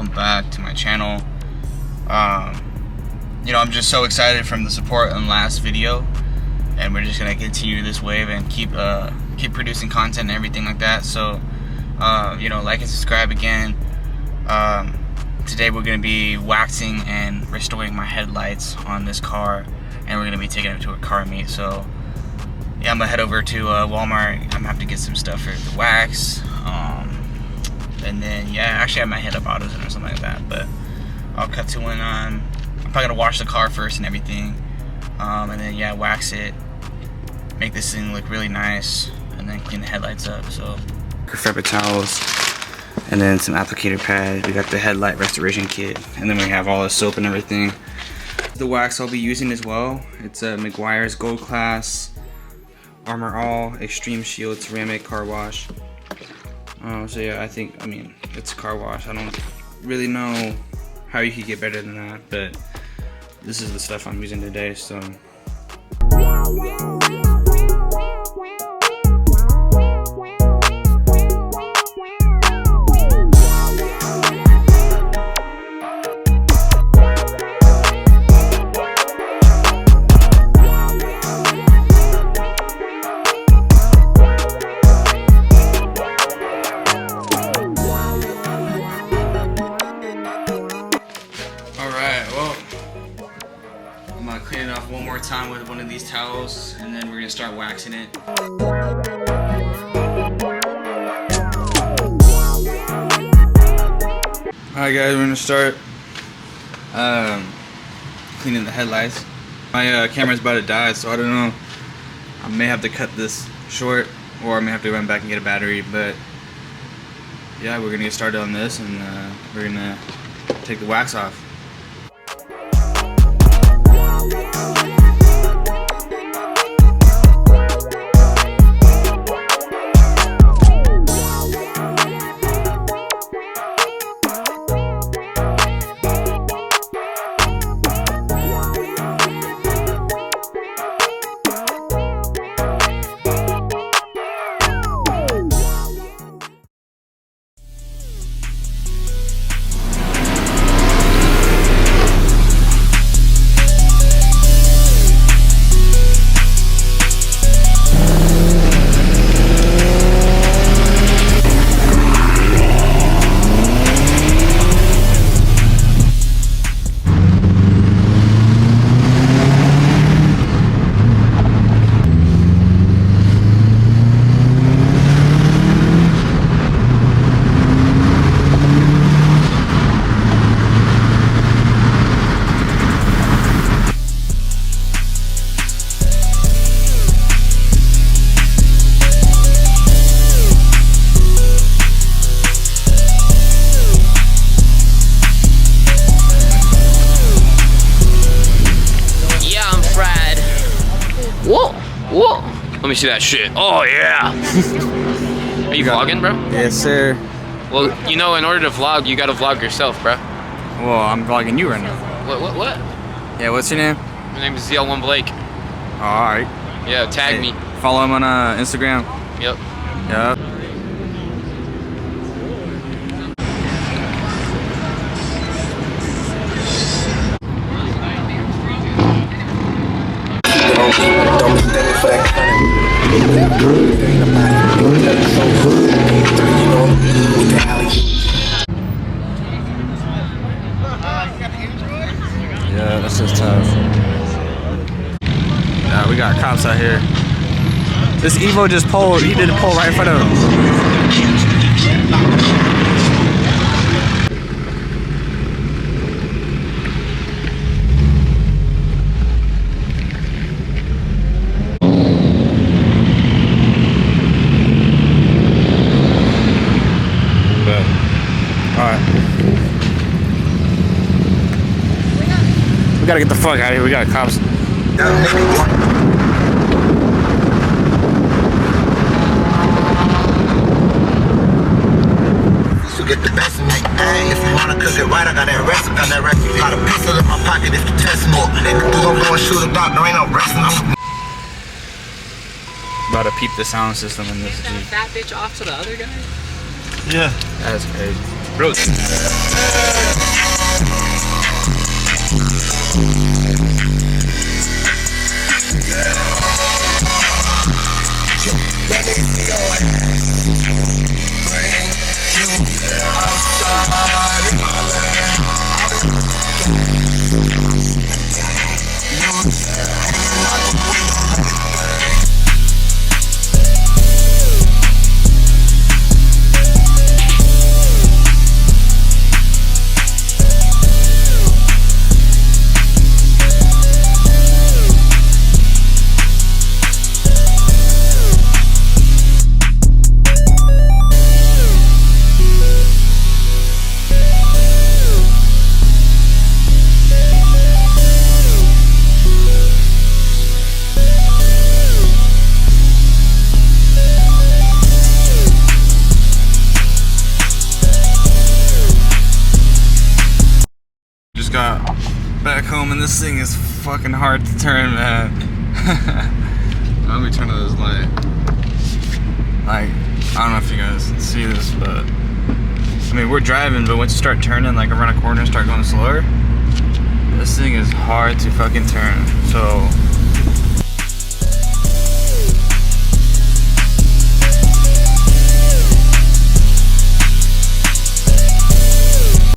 welcome back to my channel. You know, I'm just so excited from the support on the last video, and we're just gonna continue this wave and keep producing content and everything like that. So you know, like and subscribe again. Today we're gonna be waxing and restoring my headlights on this car, and we're gonna be taking it to a car meet. So yeah, I'm gonna head over to Walmart. I'm gonna have to get some stuff for the wax. And then yeah, actually I might hit up AutoZone or something like that. But I'll cut to when I'm probably gonna wash the car first and everything. And then yeah, wax it, make this thing look really nice, and then clean the headlights up. So fabric towels, and then some applicator pads. We got the headlight restoration kit, and then we have all the soap and everything. The wax I'll be using as well, it's a McGuire's Gold Class Armor All Extreme Shield Ceramic Car Wash. So yeah, I mean, it's a car wash. I don't really know how you could get better than that, but this is the stuff I'm using today, so. I'm gonna clean it off one more time with one of these towels, and then we're gonna start waxing it. Alright guys, we're gonna start cleaning the headlights. My camera's about to die, so I don't know. I may have to cut this short, or I may have to run back and get a battery, but yeah, we're gonna get started on this, and we're gonna take the wax off. Whoa! Let me see that shit. Oh yeah! Are you vlogging, bro? Yes, sir. Well, you know, in order to vlog, you gotta vlog yourself, bro. Well, I'm vlogging you right now. What? Yeah, what's your name? My name is ZL1 Blake. Oh, alright. Yeah, tag me. Follow him on Instagram. Yep. Yep. Yeah, that's just tough. Yeah, we got cops out here. This Evo just pulled, he did a pull right in front of him. We gotta get the fuck out of here. We got cops. To get the best of me, if you wanna cook it right, I got that recipe. Got a pistol in my pocket if you test more. Nigga, you gon' go and shoot a doctor, ain't no resting. About to peep the sound system in this. That fat bitch off to the other guy? Yeah. That's crazy. Bro. Got back home and this thing is fucking hard to turn, man. Let me turn to this light. Like, I don't know if you guys can see this, but I mean, we're driving, but once you start turning, like around a corner and start going slower, this thing is hard to fucking turn. So